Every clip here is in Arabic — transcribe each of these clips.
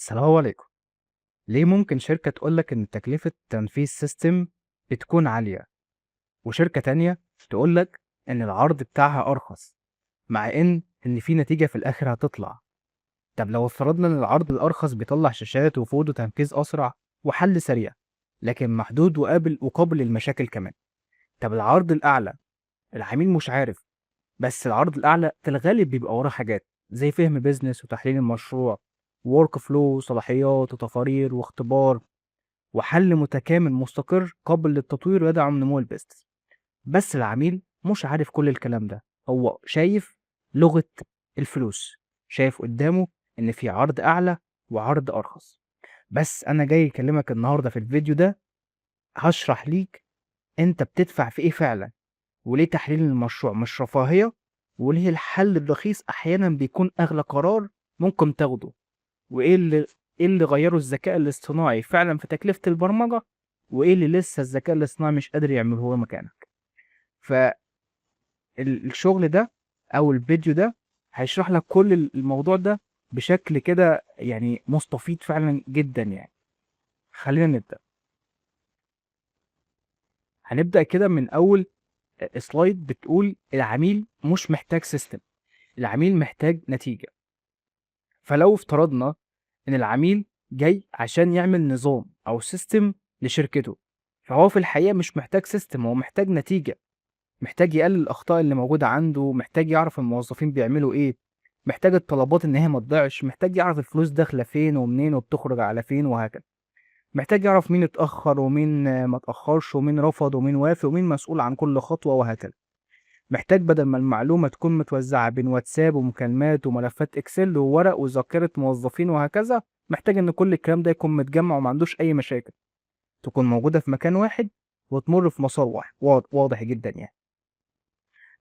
السلام عليكم. ليه ممكن شركة تقول لك إن تكلفة تنفيذ سيستم بتكون عالية، وشركة تانية تقول لك إن العرض بتاعها أرخص، مع إن في نتيجة في الآخر هتطلع؟ طب لو افترضنا إن العرض الأرخص بيطلع شاشات وفود وتنفيذ أسرع وحل سريع، لكن محدود وقابل للمشاكل كمان. طب العرض الأعلى العميل مش عارف، بس العرض الأعلى في الغالب بيبقى وراه حاجات زي فهم بيزنس وتحليل المشروع، وورك فلو وصلاحيات وتقارير واختبار وحل متكامل مستقر قابل للتطوير ويدعم نمو البيزنس. بس العميل مش عارف كل الكلام ده، هو شايف لغة الفلوس، شايف قدامه إن في عرض أعلى وعرض أرخص. بس أنا جاي أكلمك النهاردة في الفيديو ده، هشرح ليك أنت بتدفع في إيه فعلا، وليه تحليل المشروع مش رفاهية، وليه الحل الرخيص أحيانا بيكون أغلى قرار ممكن تاخده، وإيه اللي غيّره الذكاء الاصطناعي فعلًا في تكلفة البرمجة، وإيه اللي لسه الذكاء الاصطناعي مش قادر يعمله مكانك. الشغل ده أو الفيديو ده هيشرح لك كل الموضوع ده بشكل كده يعني مستفيض فعلًا جدًا يعني. خلّينا نبدأ. هنبدأ كده من أول slide بتقول العميل مش محتاج system، العميل محتاج نتيجة. فلو افترضنا إن العميل جاي عشان يعمل نظام أو سيستم لشركته، فهو في الحقيقة مش محتاج سيستم، هو محتاج نتيجة، محتاج يقلل الأخطاء اللي موجودة عنده، محتاج يعرف الموظفين بيعملوا إيه، محتاج الطلبات إن هي ما تضيعش، محتاج يعرف الفلوس داخلة فين ومنين وبتخرج على فين وهكذا، محتاج يعرف مين اتأخر ومين ما اتأخرش ومين رفض ومين وافق ومين مسؤول عن كل خطوة وهكذا. محتاج بدل ما المعلومة تكون متوزعة بين واتساب ومكالمات وملفات إكسل وورق وذاكرة موظفين وهكذا، محتاج إن كل الكلام ده يكون متجمع وما عندوش أي مشاكل، تكون موجودة في مكان واحد وتمر في مسار واضح جدا يعني.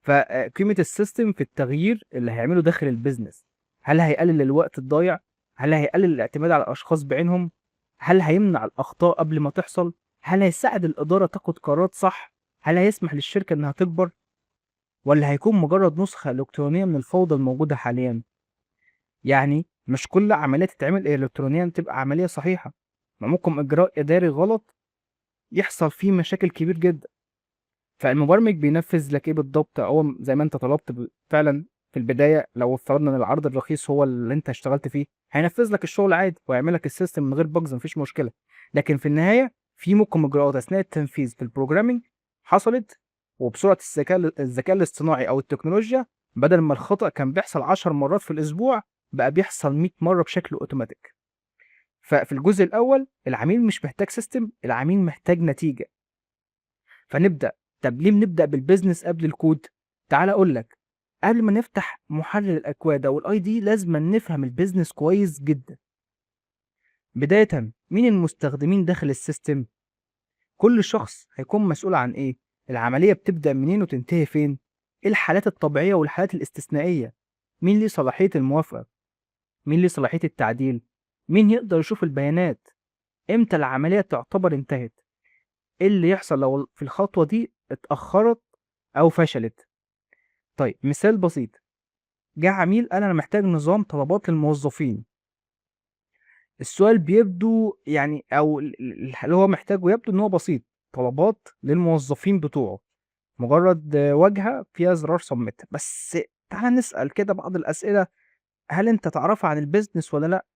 فقيمة السيستم في التغيير اللي هيعمله داخل البيزنس، هل هيقلل الوقت الضايع؟ هل هيقلل الاعتماد على الأشخاص بعينهم؟ هل هيمنع الأخطاء قبل ما تحصل؟ هل هيساعد الإدارة تاخد قرارات صح؟ هل هيسمح للشركة إنها تكبر؟ والّا هيكون مجرد نسخة إلكترونية من الفوضى الموجودة حاليًا؟ يعني مش كل عملية تتعمل إلكترونيًا تبقى عملية صحيحة، ما ممكن إجراء إداري غلط يحصل فيه مشاكل كبير جدًا. فالمبرمج بينفذ لك إيه بالضبط؟ هو زي ما أنت طلبت فعلًا في البداية، لو افترضنا إن العرض الرخيص هو اللي أنت اشتغلت فيه، هينفذ لك الشغل عادي وهيعمل لك السيستم من غير bugs، ما فيش مشكلة. لكن في النهاية في ممكن إجراءات أثناء التنفيذ في الprogramming حصلت، وبسرعة الذكاء الاصطناعي أو التكنولوجيا، بدل ما الخطأ كان بيحصل 10 مرات في الأسبوع، بقى بيحصل 100 مرة بشكل أوتوماتيك. ففي الجزء الأول العميل مش محتاج سيستم، العميل محتاج نتيجة. فنبدأ. طب ليه بنبدأ بالbusiness قبل الكود؟ تعالَ أقول لك، قبل ما نفتح محلل الأكواد أو الID لازمًا نفهم الbusiness كويس جدًا. بدايةً، مين المستخدمين داخل السيستم؟ كل شخص هيكون مسؤول عن إيه؟ العملية بتبدأ منين وتنتهي فين؟ إيه الحالات الطبيعية والحالات الاستثنائية؟ مين ليه صلاحية الموافقة؟ مين ليه صلاحية التعديل؟ مين يقدر يشوف البيانات؟ إمتى العملية تعتبر انتهت؟ إيه اللي يحصل لو في الخطوة دي اتأخرت أو فشلت؟ طيب مثال بسيط، جه عميل قال أنا محتاج نظام طلبات للموظفين. السؤال بيبدو يعني أو اللي هو محتاجه يبدو إن هو بسيط، طلبات للموظفين بتوعه، مجرد واجهة فيها زرار submit. بس تعالَ نسأل كده بعض الأسئلة، هل أنت تعرفها عن الbusiness والّا لأ؟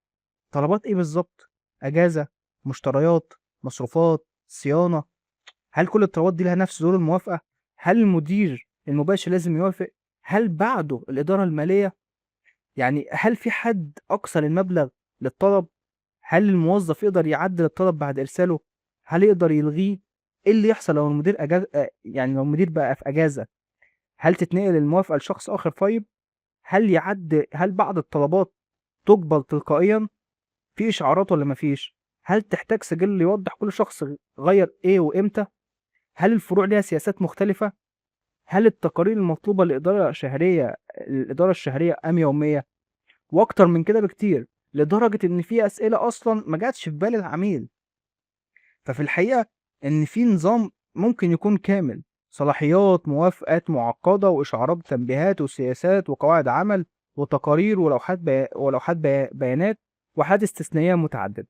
طلبات إيه بالضبط؟ أجازة، مشتريات، مصروفات، صيانة؟ هل كل الطلبات دي لها نفس دور الموافقة؟ هل المدير المباشر لازم يوافق؟ هل بعده الإدارة المالية؟ يعني هل في حد أقصى للمبلغ للطلب؟ هل الموظف يقدر يعدّل الطلب بعد إرساله؟ هل يقدر يلغيه؟ إيه اللي يحصل لو المدير يعني لو المدير بقى في أجازة؟ هل تتنقل الموافقة لشخص آخر طيب؟ هل بعض الطلبات تُقبل تلقائيًا؟ في إشعارات والّا ما فيش؟ هل تحتاج سجِّل يوضّح كل شخص غيّر إيه وإمتى؟ هل الفروع ليها سياسات مختلفة؟ هل التقارير المطلوبة للإدارة الشهرية أم يومية؟ وأكتر من كده بكتير، لدرجة إن في أسئلة أصلًا ما جاتش في بال العميل. ففي الحقيقة إن في نظام ممكن يكون كامل، صلاحيات، موافقات معقدة، وإشعارات وتنبيهات وسياسات وقواعد عمل وتقارير ولوحات بيانات وحالات استثنائية متعددة.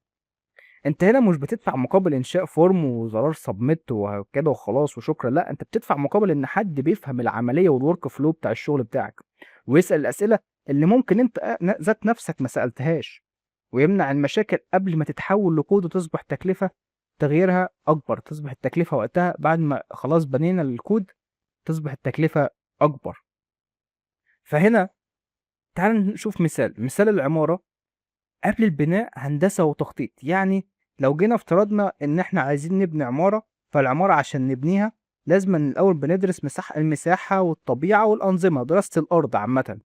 أنت هنا مش بتدفع مقابل إنشاء فورم وزرار submit وكده وخلاص وشكرًا، لأ، أنت بتدفع مقابل إن حد بيفهم العملية والwork flow بتاع الشغل بتاعك، ويسأل الأسئلة اللي ممكن أنت ذات نفسك ما سألتهاش، ويمنع المشاكل قبل ما تتحول لكود وتصبح تكلفة تغييرها أكبر، تصبح التكلفة وقتها بعد ما خلاص بنينا الكود تصبح التكلفة أكبر. فهنا تعالَ نشوف مثال العمارة قبل البناء هندسة وتخطيط. يعني لو جينا افترضنا إن إحنا عايزين نبني عمارة، فالعمارة عشان نبنيها لازمًا الأول بندرس المساحة والطبيعة والأنظمة، دراسة الأرض عامةً،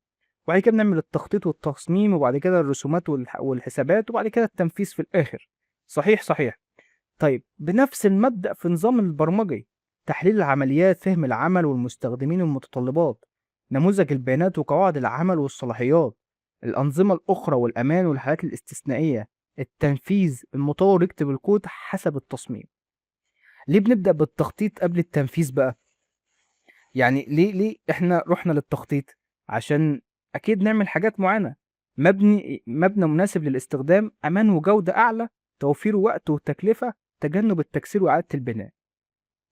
وبعد كده بنعمل التخطيط والتصميم، وبعد كده الرسومات والحسابات، وبعد كده التنفيذ في الآخر. صحيح، صحيح. طيب بنفس المبدأ في نظام البرمجي، تحليل العمليات، فهم العمل والمستخدمين والمتطلبات، نموذج البيانات وقواعد العمل والصلاحيات، الأنظمة الأخرى والأمان والحالات الاستثنائية، التنفيذ، المطور يكتب الكود حسب التصميم. ليه بنبدأ بالتخطيط قبل التنفيذ بقى؟ يعني ليه إحنا رُحنا للتخطيط؟ عشان أكيد نعمل حاجات معينة، مبنى مناسب للاستخدام، أمان وجودة أعلى، توفير وقت وتكلفة، تجنب التكسير وإعادة البناء.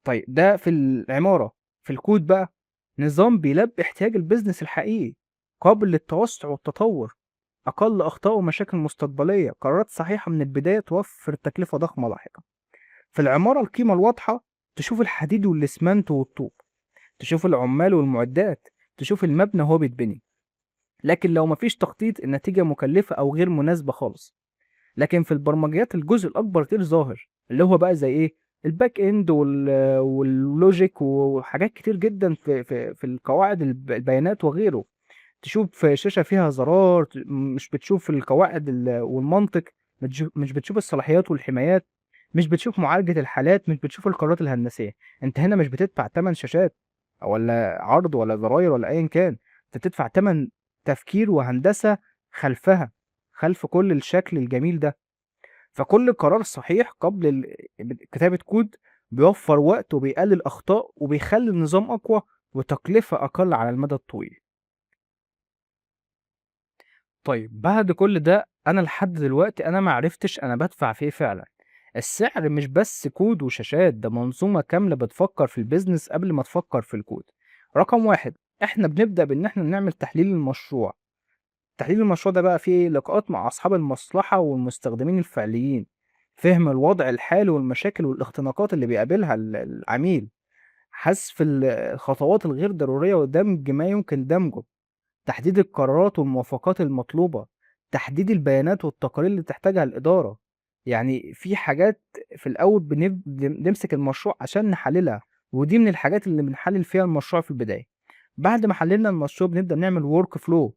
طيب ده في العمارة. في الكود بقى، نظام بيلبي احتياج الbusiness الحقيقي، قابل للتوسع والتطور، أقل أخطاء ومشاكل مستقبلية، قرارات صحيحة من البداية توفر تكلفة ضخمة لاحقًا. في العمارة القيمة الواضحة تشوف الحديد والإسمنت والطوب، تشوف العمال والمعدات، تشوف المبنى وهو بيتبني. لكن لو مفيش تخطيط النتيجة مكلفة أو غير مناسبة خالص. لكن في البرمجيات الجزء الأكبر غير ظاهر، اللي هو بقى زي إيه، الback end والlogic وحاجات كتير جدًا في القواعد البيانات وغيره. تشوف شاشة فيها زرار، مش بتشوف القواعد والمنطق، مش بتشوف الصلاحيات والحمايات، مش بتشوف معالجة الحالات، مش بتشوف القرارات الهندسية. أنت هنا مش بتدفع تمن شاشات والّا عرض والّا زراير والّا أيًا كان، أنت بتدفع تمن تفكير وهندسة خلفها، خلف كل الشكل الجميل ده. فكل قرار صحيح قبل كتابة كود بيوفّر وقت وبيقلل أخطاء وبيخلّي النظام أقوى وتكلفة أقل على المدى الطويل. طيب بعد كل ده أنا لحد دلوقتي أنا ما عرفتش أنا بادفع في إيه فعلًا. السعر مش بس كود وشاشات، ده منظومة كاملة بتفكّر في الbusiness قبل ما تفكّر في الكود. رقم 1، إحنا بنبدأ بإن إحنا نعمل تحليل المشروع. تحليل المشروع ده بقى فيه إيه؟ لقاءات مع أصحاب المصلحة والمستخدمين الفعليين، فهم الوضع الحالي والمشاكل والاختناقات اللي بيقابلها العميل، حذف الخطوات الغير ضرورية ودمج ما يمكن دمجه، تحديد القرارات والموافقات المطلوبة، تحديد البيانات والتقارير اللي تحتاجها الإدارة. يعني في حاجات في الأول بنمسك المشروع عشان نحللها، ودي من الحاجات اللي بنحلل فيها المشروع في البداية. بعد ما حللنا المشروع بنبدأ نعمل work flow،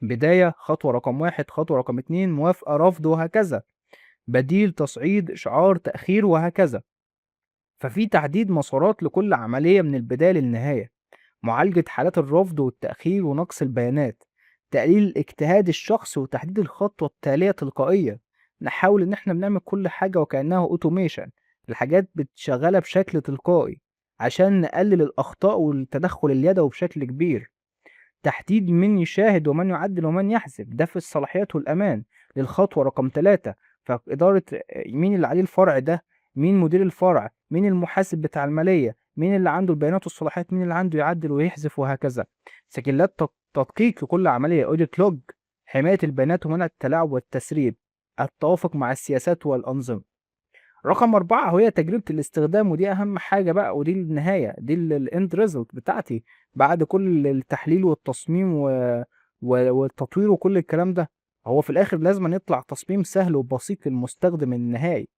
بداية، خطوة رقم 1، خطوة رقم 2، موافقة، رفض، وهكذا، بديل، تصعيد، إشعار، تأخير، وهكذا. ففي تحديد مسارات لكل عملية من البداية للنهاية، معالجة حالات الرفض والتأخير ونقص البيانات، تقليل الاجتهاد الشخصي وتحديد الخطوة التالية تلقائيًا. نحاول إن إحنا بنعمل كل حاجة وكأنها automation، الحاجات شغالة بشكل تلقائي عشان نقلل الأخطاء والتدخل اليدوي بشكل كبير. تحديد من يشاهد ومن يعدل ومن يحذف، ده في الصلاحيات والأمان. للخطوة رقم 3، فإدارة مين اللي عليه الفرع ده، مين مدير الفرع، مين المحاسب بتاع المالية، مين اللي عنده البيانات والصلاحيات، مين اللي عنده يعدل ويحذف وهكذا. سجلات تدقيق لكل عملية audit log، حماية البيانات ومنع التلاعب والتسريب، التوافق مع السياسات والأنظمة. رقم 4 وهي تجربة الاستخدام، ودي أهم حاجة بقى، ودي النهاية، دي الend result بتاعتي بعد كل التحليل والتصميم والتطوير وكل الكلام ده. هو في الآخر لازمًا يطلع تصميم سهل وبسيط للمستخدم النهائي،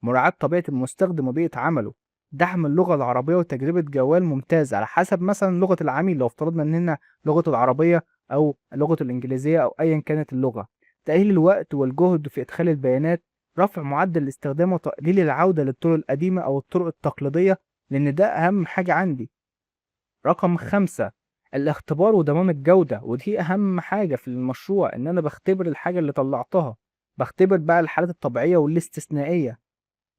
مراعاة طبيعة المستخدم وبيئة عمله، دعم اللغة العربية وتجربة جوال ممتازة على حسب مثلًا لغة العميل، لو افترضنا إن هنا لغة العربية أو لغة الإنجليزية أو أيًا كانت اللغة، تقليل الوقت والجهد في إدخال البيانات، رفع معدل الاستخدام وتقليل العودة للطرق القديمة أو الطرق التقليدية، لأن ده أهم حاجة عندي. رقم 5، الاختبار وضمان الجودة، ودي أهم حاجة في المشروع، إن أنا باختبر الحاجة اللي طلعتها، باختبر بقى الحالات الطبيعية والاستثنائية،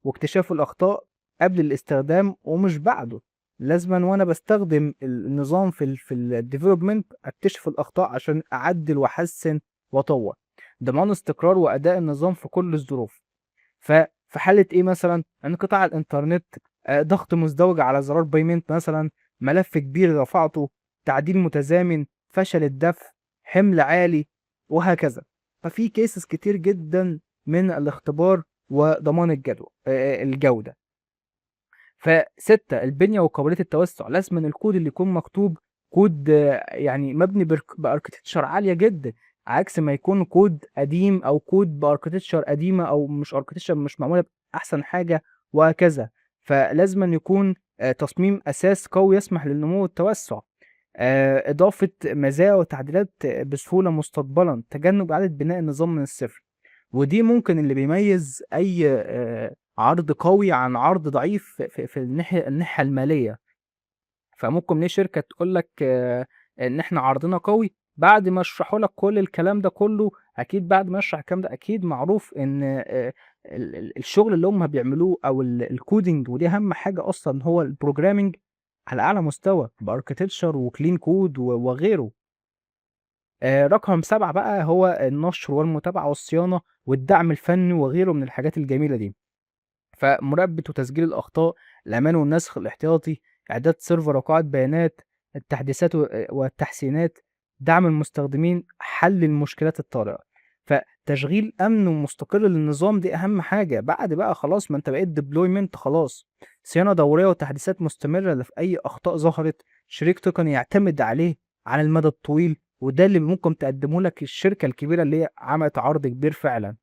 واكتشاف الأخطاء قبل الاستخدام ومش بعده. لازمًا وأنا باستخدم النظام في الdevelopment أكتشف الأخطاء عشان أعدل وأحسن وأطور. ضمان استقرار وأداء النظام في كل الظروف. ففي حالة إيه مثلًا؟ انقطاع الإنترنت، ضغط مزدوج على زرار payment مثلًا، ملف كبير رفعته، تعديل متزامن، فشل الدفع، حمل عالي، وهكذا. ففي cases كتير جدًا من الاختبار وضمان الجودة. ف6 البنية وقابلية التوسع، لازمًا الكود اللي يكون مكتوب كود يعني مبني بarchitecture عالية جدًا، عكس ما يكون كود قديم أو كود بarchitecture قديمة أو مش architecture مش معمولة بأحسن حاجة وهكذا. فلازمًا يكون تصميم أساس قوي يسمح للنمو والتوسع، إضافة مزايا وتعديلات بسهولة مستقبلًا، تجنب إعادة بناء النظام من الصفر. ودي ممكن اللي بيميز أي عرض قوي عن عرض ضعيف في الناحية المالية. فممكن ليه شركة تقول لك إن إحنا عرضنا قوي، بعد ما يشرحوا لك كل الكلام ده كله، أكيد بعد ما يشرح الكلام ده أكيد معروف إن الشغل اللي هم بيعملوه أو الcoding، ودي أهم حاجة أصلًا هو الprogramming على أعلى مستوى بarchitecture وclean code وغيره. رقم 7 بقى هو النشر والمتابعة والصيانة والدعم الفني وغيره من الحاجات الجميلة دي. فمراقبة وتسجيل الأخطاء، الأمان والنسخ الاحتياطي، إعداد سيرفر وقاعدة بيانات، التحديثات والتحسينات، دعم المستخدمين، حل المشكلات الطارئة. فتشغيل أمن ومستقر للنظام دي أهم حاجة، بعد بقى خلاص ما أنت بقيت deployment خلاص. صيانة دورية وتحديثات مستمرة لو في أي أخطاء ظهرت، شريك تقني يعتمد عليه على المدى الطويل، وده اللي ممكن تقدمه لك الشركة الكبيرة اللي هي عملت عرض كبير فعلًا.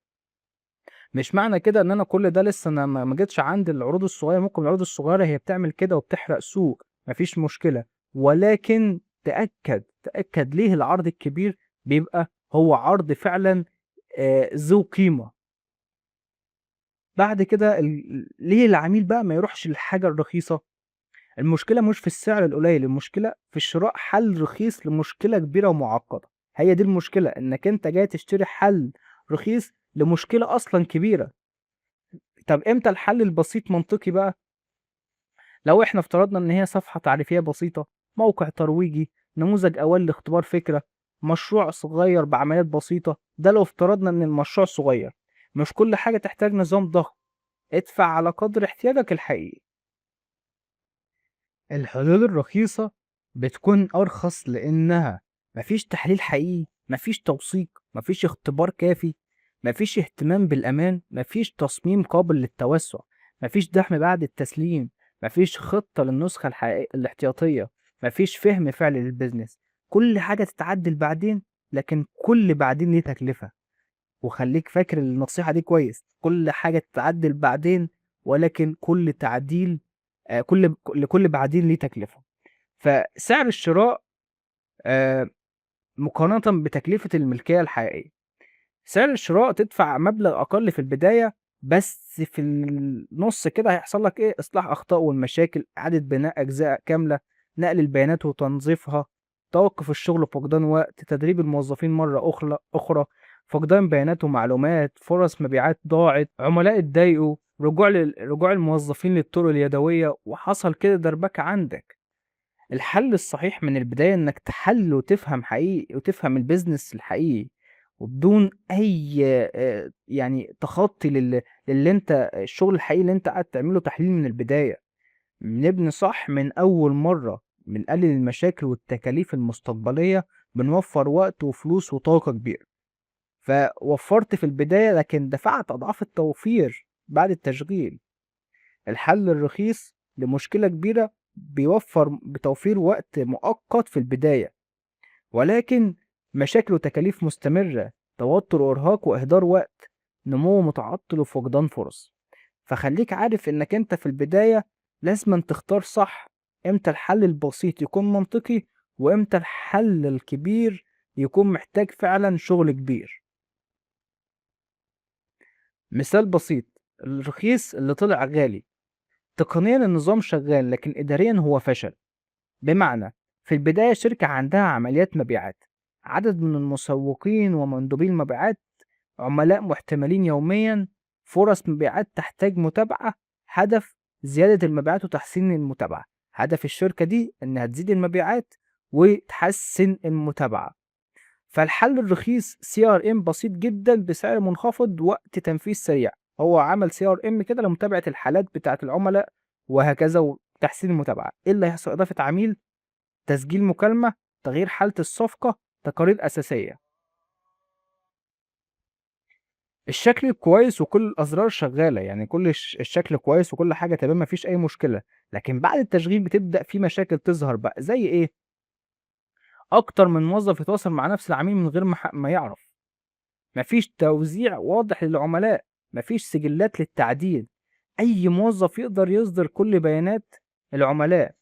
مش معنى كده إن أنا كل ده لسه أنا ما جيتش عند العروض الصغيرة، ممكن العروض الصغيرة هي بتعمل كده وبتحرق سوق، ما فيش مشكلة، ولكن تأكد ليه العرض الكبير بيبقى هو عرض فعلًا ذو قيمة. بعد كده ليه العميل بقى ما يروحش للحاجة الرخيصة؟ المشكلة مش في السعر القليل، المشكلة في شراء حل رخيص لمشكلة كبيرة ومعقدة، هي دي المشكلة، إنك أنت جاي تشتري حل رخيص لمشكلة أصلًا كبيرة. طب إمتى الحل البسيط منطقي بقى؟ لو إحنا افترضنا إن هي صفحة تعريفية بسيطة، موقع ترويجي، نموذج أولي لاختبار فكرة، مشروع صغير بعمليات بسيطة، ده لو افترضنا إن المشروع صغير، مش كل حاجة تحتاج نظام ضخم، ادفع على قدر احتياجك الحقيقي. الحلول الرخيصة بتكون أرخص لإنها مفيش تحليل حقيقي، مفيش توثيق، مفيش اختبار كافي، مفيش اهتمام بالأمان، مفيش تصميم قابل للتوسع، مفيش دعم بعد التسليم، مفيش خطة للنسخة الاحتياطية، مفيش فهم فعلي للبيزنس. كل حاجة تتعدل بعدين، لكن كل بعدين ليه تكلفة. وخليك فاكر النصيحة دي كويس، كل حاجة تتعدل بعدين، ولكن كل تعديل لكل بعدين ليه تكلفة. فسعر الشراء آآ مقارنةً بتكلفة الملكية الحقيقية، سعر الشراء تدفع مبلغ أقل في البداية، بس في النُص كده هيحصل لك إيه، إصلاح أخطاء والمشاكل، إعادة بناء أجزاء كاملة، نقل البيانات وتنظيفها، توقُّف الشغل وفقدان وقت، تدريب الموظفين مرّة أخرى، فقدان بيانات ومعلومات، فرص مبيعات ضاعت، عملاء اتضايقوا، رجوع الموظفين للطرق اليدوية، وحصل كده دربكة عندك. الحل الصحيح من البداية إنك تحلل وتفهم حقيقي وتفهم الbusiness الحقيقي، وبدون أي يعني تخطي للي أنت الشغل الحقيقي اللي أنت قاعد تعمله تحليل من البداية. بنبني صح من أول مرة، بنقلل المشاكل والتكاليف المستقبلية، بنوفر وقت وفلوس وطاقة كبيرة. فوفرت في البداية لكن دفعت أضعاف التوفير بعد التشغيل. الحل الرخيص لمشكلة كبيرة بيوفر بتوفير وقت مؤقت في البداية، ولكن مشاكل وتكاليف مستمرة، توتر وإرهاق وإهدار وقت، نمو متعطل وفقدان فرص. فخليك عارف إنك أنت في البداية لازم تختار صح، إمتى الحل البسيط يكون منطقي، وإمتى الحل الكبير يكون محتاج فعلا شغل كبير. مثال بسيط، الرخيص اللي طلع غالي، تقنيا النظام شغال لكن إداريا هو فشل. بمعنى، في البداية الشركة عندها عمليات مبيعات، عدد من المسوقين ومندوبي المبيعات، عملاء محتملين يوميا، فرص مبيعات تحتاج متابعة، هدف زيادة المبيعات وتحسين المتابعة. هدف الشركة دي إنها تزيد المبيعات وتحسن المتابعة. فالحل الرخيص CRM بسيط جدًا بسعر منخفض، وقت تنفيذ سريع. هو عمل CRM كده لمتابعة الحالات بتاعة العملاء وهكذا وتحسين المتابعة. إيه اللي هيحصل؟ إضافة عميل، تسجيل مكالمة، تغيير حالة الصفقة، تقارير أساسية. الشكل كويس وكل الأزرار شغالة، يعني كل الشكل كويس وكل حاجة تمام ما فيش أي مشكلة، لكن بعد التشغيل بتبدأ في مشاكل تظهر بقى، زي إيه؟ أكتر من موظف يتواصل مع نفس العميل من غير ما يعرف، ما فيش توزيع واضح للعملاء، ما فيش سجلات للتعديل، أي موظف يقدر يصدر كل بيانات العملاء،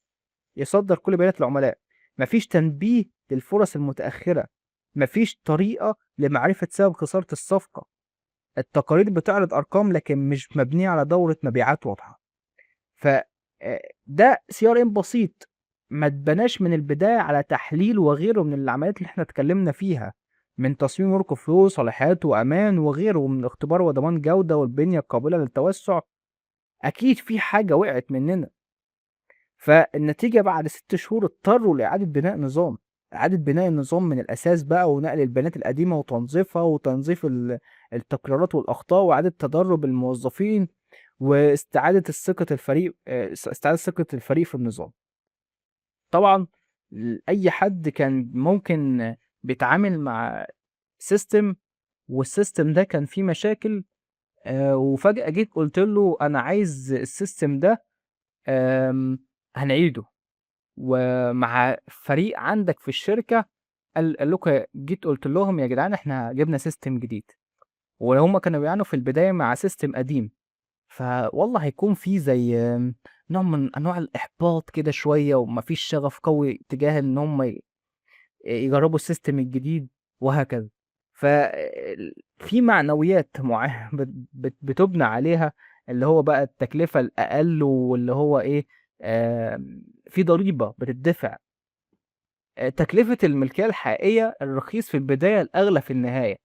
يصدر كل بيانات العملاء، ما فيش تنبيه للفرص المتأخرة، ما فيش طريقة لمعرفة سبب خسارة الصفقة. التقارير بتعرض أرقام لكن مش مبنية على دورة مبيعات واضحة. ف ده CRM بسيط، ما اتبناش من البداية على تحليل وغيره من العمليات اللي إحنا اتكلمنا فيها، من تصميم work flow، صلاحيات وأمان وغيره من اختبار وضمان جودة والبنية القابلة للتوسع. أكيد في حاجة وقعت مننا. فالنتيجة بعد 6 شهور اضطروا لإعادة بناء نظام، إعادة بناء النظام من الأساس بقى، ونقل البيانات القديمة وتنظيفها وتنظيف التكرارات والأخطاء، وإعادة تدرب الموظفين، واستعادة الثقة الفريق استعادة ثقة الفريق في النظام. طبعًا أي حد كان ممكن بيتعامل مع system والsystem ده كان فيه مشاكل، وفجأة جيت قُلت له أنا عايز الsystem ده آمم هنعيده. ومع فريق عندك في الشركة قال لكم، جيت قُلت لهم يا جدعان إحنا جِبنا system جديد، وهُم كانوا بيعانوا في البداية مع system قديم، فوالله هيكون في زي نوع من أنواع الإحباط كده شوية، وما فيش شغف قوي تجاه إن هُم يجربوا الsystem الجديد وهكذا. في معنويات بتُبنى عليها، اللي هو بقى التكلفة الأقل، واللي هو إيه، في ضريبة بتدّفع. تكلفة الملكية الحقيقية الرخيص في البداية، الأغلى في النهاية.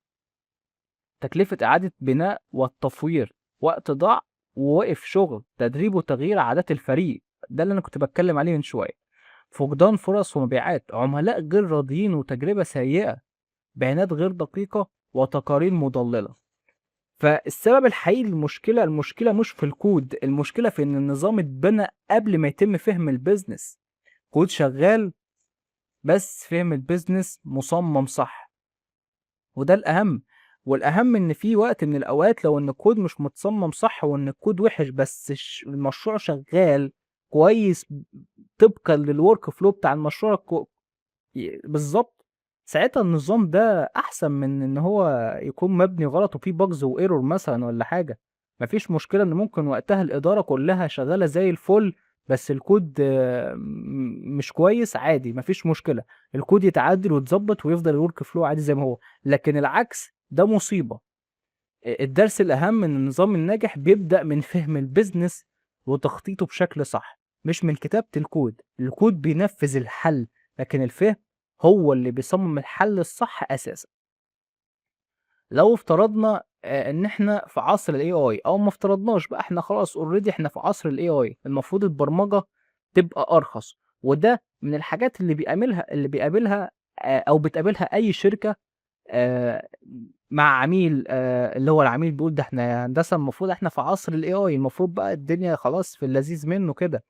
تكلفة إعادة بناء والتفوير، وقت ضاع ووقف شغل، تدريب وتغيير عادات الفريق، ده اللي أنا كنت باتكلم عليه من شوية. فقدان فرص ومبيعات، عملاء غير راضيين وتجربة سيئة، بيانات غير دقيقة وتقارير مضللة. فالسبب الحقيقي للمشكلة، المشكلة مش في الكود، المشكلة في إن النظام اتبنى قبل ما يتم فهم الbusiness. كود شغال بس فهم الbusiness مصمم صح، وده الأهم. والأهم إن في وقت من الأوقات لو إن الكود مش متصمم صح، وإن الكود وِحِش بس المشروع شغال كويس طبقًا للwork flow بتاع المشروع بالضبط، ساعتها النظام ده أحسن من إن هو يكون مبني غلط وفيه bugs وerror مثلًا والّا حاجة. ما فيش مشكلة إن ممكن وقتها الإدارة كلّها شغّالة زي الفل، بس الكود مش كويس، عادي ما فيش مشكلة، الكود يتعدل ويتضبط ويفضل الwork flow عادي زي ما هو. لكن العكس ده مصيبة. الدرس الأهم إن النظام الناجح بيبدأ من فهم الbusiness وتخطيطه بشكل صح، مش من كتابة الكود. الكود بينفذ الحل، لكن الفهم هو اللي بيصمم الحل الصح أساسًا. لو افترضنا إن إحنا في عصر الAI، أو ما افترضناش بقى، إحنا خلاص already إحنا في عصر الAI، المفروض البرمجة تبقى أرخص، وده من الحاجات اللي بيقابلها أو بتقابلها أي شركة آآ مع عميل، اللي هو العميل بيقول ده إحنا يا هندسة المفروض إحنا في عصر الAI، المفروض بقى الدنيا خلاص في اللذيذ منه كده.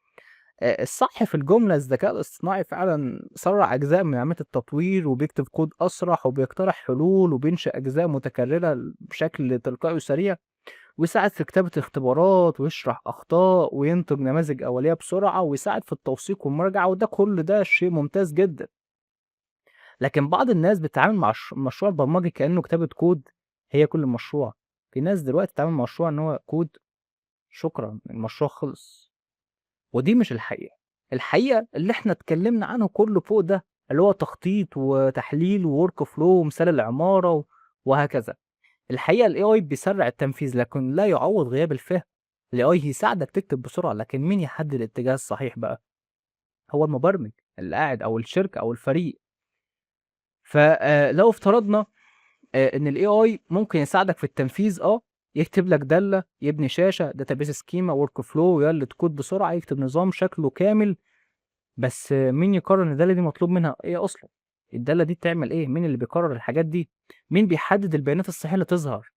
الصح في الجملة الذكاء الاصطناعي فعلًا سرّع أجزاء من عملية التطوير، وبيكتب كود أسرع، وبيقترح حلول، وبينشئ أجزاء متكررة بشكل تلقائي وسريع، ويساعد في كتابة اختبارات، ويشرح أخطاء، وينتج نماذج أولية بسرعة، ويساعد في التوثيق والمراجعة، وده كل ده شيء ممتاز جدًا. لكن بعض الناس بتتعامل مع المشروع البرمجي كإنه كتابة كود هي كل المشروع. في ناس دلوقتي بتتعامل مع المشروع إن هو كود، شكرًا المشروع خلص. ودي مش الحقيقة. الحقيقة اللي إحنا اتكلمنا عنه كله فوق ده، اللي هو تخطيط وتحليل وwork flow ومثال العمارة وهكذا. الحقيقة الAI بيسرّع التنفيذ لكن لا يعوّض غياب الفهم. الAI يساعدك تكتب بسرعة، لكن مين يحدد الاتجاه الصحيح بقى؟ هو المبرمج اللي قاعد، أو الشركة أو الفريق. لو افترضنا إن الAI ممكن يساعدك في التنفيذ، يكتب لك دالة، يبني شاشة، database schema، work flow، يولد كود بسرعة، يكتب نظام شكله كامل، بس مين يقرر إن الدالة دي مطلوب منها إيه أصلًا؟ الدالة دي بتعمل إيه، مين اللي بيقرر الحاجات دي، مين بيحدد البيانات الصحيحة اللي تظهر،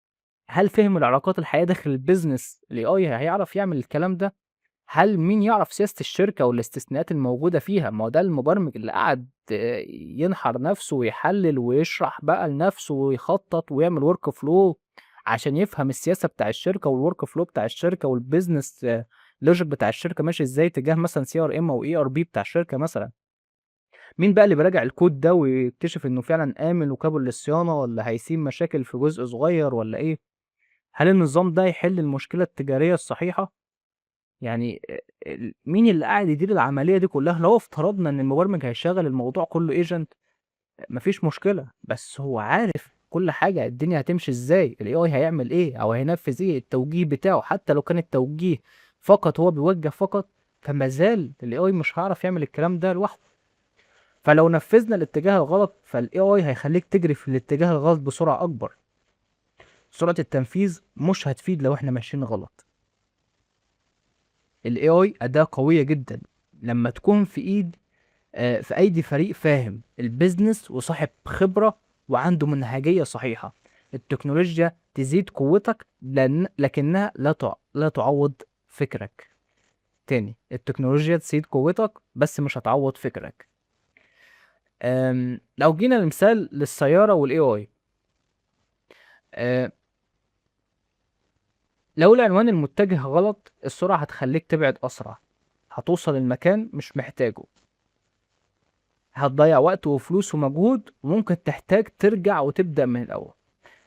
هل فهم العلاقات الحقيقية داخل الbusiness الAI هيعرف يعمل الكلام ده؟ هل مين يعرف سياسة الشركة والاستثناءات الموجودة فيها؟ ما هو ده المبرمج اللي قعد ينحر نفسه ويحلل ويشرح بقى لنفسه ويخطط ويعمل work flow عشان يفهم السياسة بتاع الشركة والwork flow بتاع الشركة والbusiness logic بتاع الشركة ماشي إزاي تجاه مثلًا CRM أو ERP بتاع الشركة مثلًا. مين بقى اللي بيراجع الكود ده ويكتشف إنه فعلًا آمن وقابل للصيانة والّا هيسيب مشاكل في جزء صغير والّا إيه؟ هل النظام ده هيحل المشكلة التجارية الصحيحة؟ يعني مين اللي قاعد يدير العملية دي كلّها؟ لو افترضنا إن المبرمج هيشغّل الموضوع كلّه agent ما فيش مشكلة، بس هو عارف كل حاجة، الدنيا هتمشي إزاي، الAI هيعمل إيه أو هينفّذ إيه، التوجيه بتاعه حتى لو كان التوجيه فقط هو بيوجّه فقط، فما زال الAI مش هيعرف يعمل الكلام ده لوحده، فلو نفّذنا الاتجاه الغلط فالAI هيخلّيك تجري في الاتجاه الغلط بسرعة أكبر، سرعة التنفيذ مش هتفيد لو إحنا ماشيين غلط. الAI أداة قوية جدًا لمّا تكون في أيدي فريق فاهم الbusiness وصاحب خبرة وعنده منهجية صحيحة. التكنولوجيا تزيد قوتك لكنها لا تعوّض فكرك. تاني، التكنولوجيا تزيد قوتك بس مش هتعوّض فكرك. لو جينا لمثال للسيارة والAI آآ لو العنوان المتجه غلط، السرعة هتخلّيك تبعد أسرع، هتوصل لمكان مش محتاجه. هتضيّع وقت وفلوس ومجهود، وممكن تحتاج ترجع وتبدأ من الأول.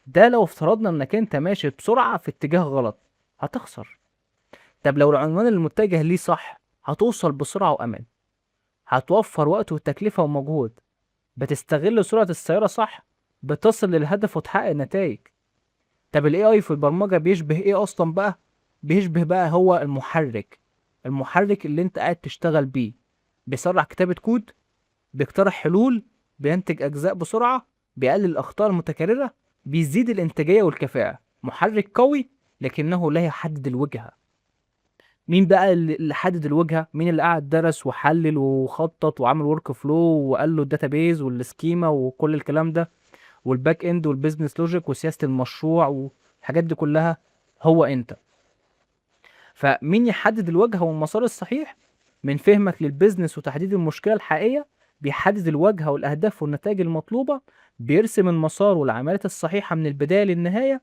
ده لو افترضنا إنك أنت ماشي بسرعة في اتجاه غلط، هتخسر. طب لو العنوان المتجه ليه صح، هتوصل بسرعة وأمان، هتوفّر وقت وتكلفة ومجهود، بتستغل سرعة السيارة صح، بتصل للهدف وتحقق نتايج. طب الAI في البرمجة بيشبه إيه أصلًا بقى؟ بيشبه بقى هو المحرك اللي أنت قاعد تشتغل بيه، بيسرّع كتابة كود، بيقترح حلول، بينتج أجزاء بسرعة، بيقلل الأخطاء المتكررة، بيزيد الإنتاجية والكفاءة. محرك قوي لكنه لا يحدد الوجهة. مين بقى اللي حدد الوجهة؟ مين اللي قعد درس وحلل وخطط وعمل work flow وقال له الdatabase والschema وكل الكلام ده والback end والbusiness logic وسياسة المشروع والحاجات دي كلها؟ هو أنت. فمين يحدد الوجهة والمسار الصحيح؟ من فهمك للبيزنس وتحديد المشكلة الحقيقية، بيحدد الواجهة والأهداف والنتائج المطلوبة، بيرسم المسار والعمليات الصحيحة من البداية للنهاية،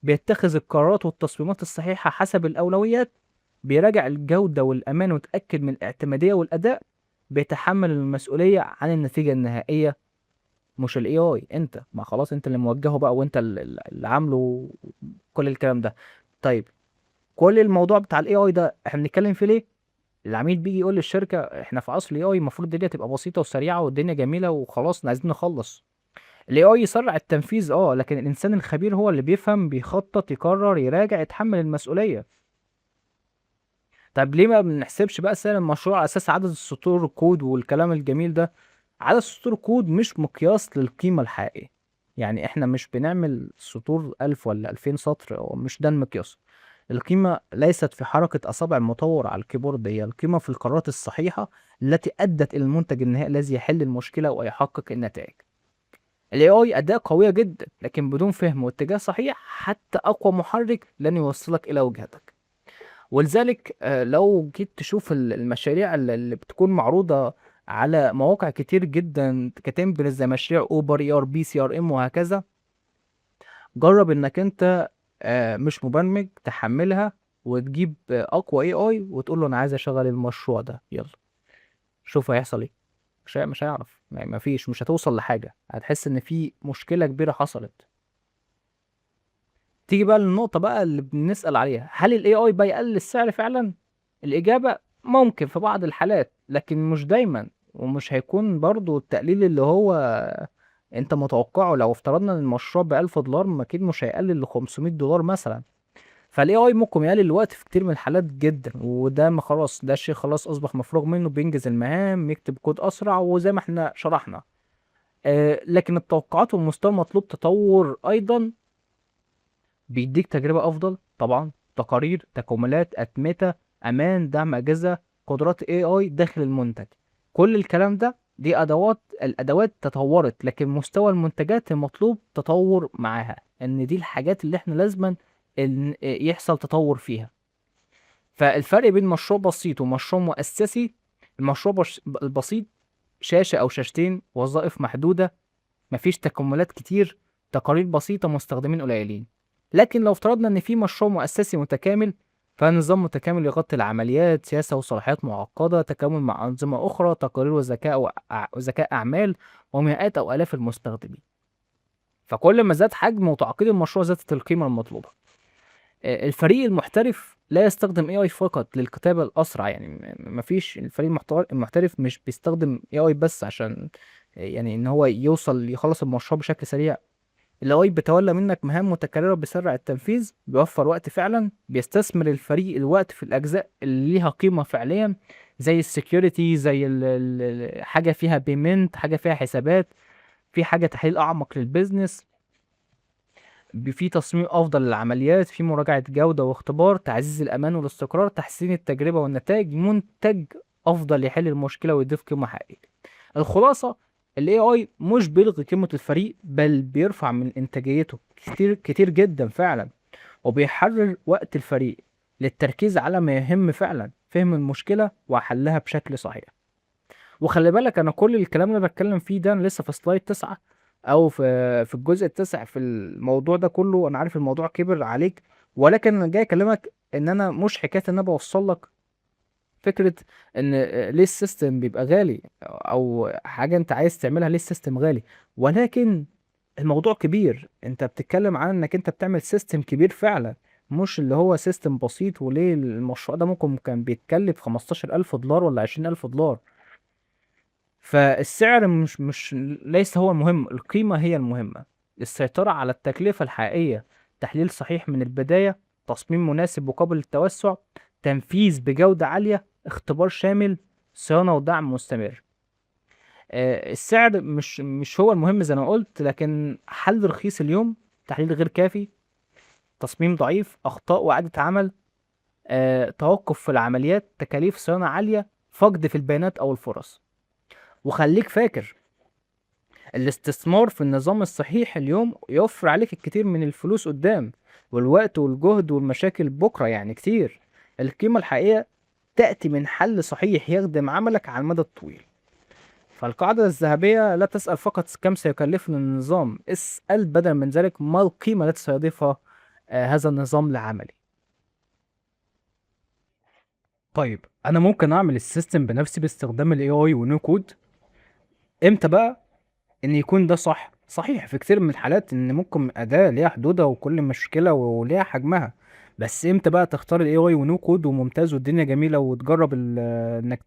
بيتخذ القرارات والتصميمات الصحيحة حسب الأولويات، بيراجع الجودة والأمان ويتأكد من الاعتمادية والأداء، بيتحمل المسؤولية عن النتيجة النهائية. مش ال AI، أنت، ما خلاص أنت اللي موجهه بقى وأنت اللي عامله كل الكلام ده. طيب كل الموضوع بتاع الAI ده إحنا بنتكلم فيه ليه؟ العميل بييجي يقول للشركة إحنا في عصر الAI المفروض الدنيا تبقى بسيطة وسريعة والدنيا جميلة وخلاص عايزين نخلّص. الAI يسرّع التنفيذ لكن الإنسان الخبير هو اللي بيفهم، بيخطط، يقرر، يراجع، يتحمل المسؤولية. طب ليه ما بنحسبش بقى سعر المشروع على أساس عدد السطور الكود والكلام الجميل ده؟ عدد سطور الكود مش مقياس للقيمة الحقيقية. يعني إحنا مش بنعمل سطور 1000 والّا 2000 سطر، هو مش ده المقياس. القيمة ليست في حركة أصابع المطوّر على الكيبورد، هي القيمة في القرارات الصحيحة التي أدّت إلى المنتج النهائي الذي يحل المشكلة ويحقق النتائج. الAI أداة قوية جدًا، لكن بدون فهم واتجاه صحيح حتى أقوى محرك لن يوصّلك إلى وجهتك. ولذلك لو جيت تشوف المشاريع اللي بتكون معروضة على مواقع كتير جدًا كtemplates زي مشاريع Uber، ERP، CRM وهكذا، جرّب إنك أنت مش مبرمج تحمّلها وتجيب أقوى AI وتقول له أنا عايز أشغّل المشروع ده، يالّا شوف هيحصل إيه. مش هيعرف، ما فيش، مش هتوصل لحاجة، هتحس إن في مشكلة كبيرة حصلت. تيجي بقى للنقطة بقى اللي بنسأل عليها، هل الAI بقى يقلل السعر فعلًا؟ الإجابة ممكن في بعض الحالات، لكن مش دايمًا، ومش هيكون برضه التقليل اللي هو أنت متوقعه. لو افترضنا إن المشروع ب$1000 ما أكيد مش هيقلل ل$500 مثلًا. فالAI ممكن يقلل الوقت في كتير من الحالات جدًا، وده ما خلاص ده شيء خلاص أصبح مفروغ منه، بينجز المهام، يكتب كود أسرع، وزي ما إحنا شرحنا. لكن التوقعات والمستوى المطلوب تطور أيضًا بيدّيك تجربة أفضل طبعًا، تقارير، تكاملات، أتمتة، أمان، دعم أجهزة، قدرات AI داخل المنتج. كل الكلام ده دي الادوات تطورت، لكن مستوى المنتجات المطلوب تطور معاها، ان دي الحاجات اللي احنا لازما إن يحصل تطور فيها. فالفرق بين مشروع بسيط ومشروع مؤسسي، المشروع البسيط شاشة او شاشتين، وظائف محدودة، مفيش تكملات كتير، تقارير بسيطة، مستخدمين قليلين. لكن لو افترضنا ان في مشروع مؤسسي متكامل، فنظام متكامل يغطي العمليات، سياسة وصلاحيات معقدة، تكامل مع أنظمة أخرى، تقارير وذكاء أعمال، ومئات أو آلاف المستخدمين. فكل ما زاد حجم وتعقيد المشروع زادت القيمة المطلوبة. الفريق المحترف لا يستخدم AI فقط للكتابة الأسرع، يعني مفيش الفريق المحترف مش بيستخدم AI بس عشان يعني إن هو يخلص المشروع بشكل سريع. الاي بيتولى منك مهام متكررة، بيسرع التنفيذ، بيوفر وقت فعلا، بيستثمر الفريق الوقت في الأجزاء اللي ليها قيمة فعليا، زي السكيورتي، زي حاجة فيها بيمنت، حاجة فيها حسابات، في حاجة تحليل أعمق للبيزنس، في تصميم أفضل للعمليات، في مراجعة جودة واختبار، تعزيز الأمان والاستقرار، تحسين التجربة والنتائج، منتج أفضل يحل المشكلة ويضيف قيمة حقيقية. الخلاصة، ال AI مش بيلغي قيمة الفريق، بل بيرفع من إنتاجيته كتير كتير جدا فعلا، وبيحرر وقت الفريق للتركيز على ما يهم فعلا، فهم المشكلة وحلها بشكل صحيح. وخلي بالك، أنا كل الكلام اللي بتكلم فيه ده أنا لسه في سلايد 9، أو في الجزء التاسع في الموضوع ده كله. أنا عارف الموضوع كبر عليك، ولكن أنا جاي أكلمك إن أنا مش حكاية إن أنا بوصل لك فكرة ان ليه السيستم بيبقى غالي، او حاجة انت عايز تعملها ليه السيستم غالي، ولكن الموضوع كبير. انت بتتكلم عن انك انت بتعمل سيستم كبير فعلا، مش اللي هو سيستم بسيط. وليه المشروع ده ممكن كان بيتكلف 15,000 دولار ولا 20,000 دولار. فالسعر مش ليس هو المهم، القيمة هي المهمة. السيطرة على التكلفة الحقيقية، تحليل صحيح من البداية، تصميم مناسب وقابل للتوسع، تنفيذ بجودة عالية، اختبار شامل، صيانة ودعم مستمر. السعر مش هو المهم زي ما قلت، لكن حل رخيص اليوم، تحليل غير كافي، تصميم ضعيف، أخطاء وإعادة عمل، توقف في العمليات، تكاليف صيانة عالية، فقد في البيانات أو الفرص. وخليك فاكر، الاستثمار في النظام الصحيح اليوم يوفر عليك الكتير من الفلوس قدام، والوقت والجهد والمشاكل بكرة يعني كتير. القيمة الحقيقية تأتي من حل صحيح يخدم عملك على المدى الطويل. فالقاعدة الذهبية: لا تسأل فقط كم سيكلفني النظام، اسأل بدل من ذلك ما القيمة التي سيضيفها هذا النظام لعملي. طيب، أنا ممكن أعمل السيستم بنفسي باستخدام ال AI ونو كود. إمتى بقى ان يكون ده صحيح في كتير من الحالات، ان ممكن اداة ليها حدودها وكل مشكلة وليها حجمها. بس امتى بقى تختار الاي اي ونو كود وممتاز والدنيا جميلة وتجرب انك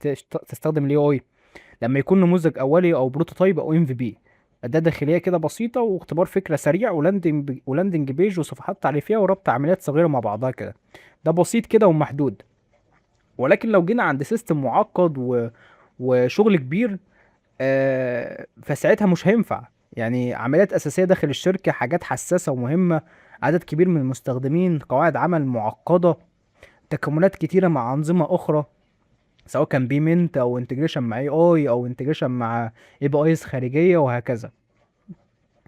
تستخدم الاي اي؟ لما يكون نموذج اولي او بروتوتايب او ام في بي، اداة داخلية كده بسيطة، واختبار فكرة سريع، ولاندنج بيج وصفحات تعريفية وربط عمليات صغيرة مع بعضها كده. ده بسيط كده ومحدود. ولكن لو جينا عند سيستم معقد وشغل كبير، فساعتها مش هينفع. يعني عمليات أساسية داخل الشركة، حاجات حساسة ومهمة، عدد كبير من المستخدمين، قواعد عمل معقدة، تكاملات كتيرة مع أنظمة أخرى، سواء كان بيمنت أو انتجريشن مع اي اي أو انتجريشن مع اي بي ايز خارجية وهكذا،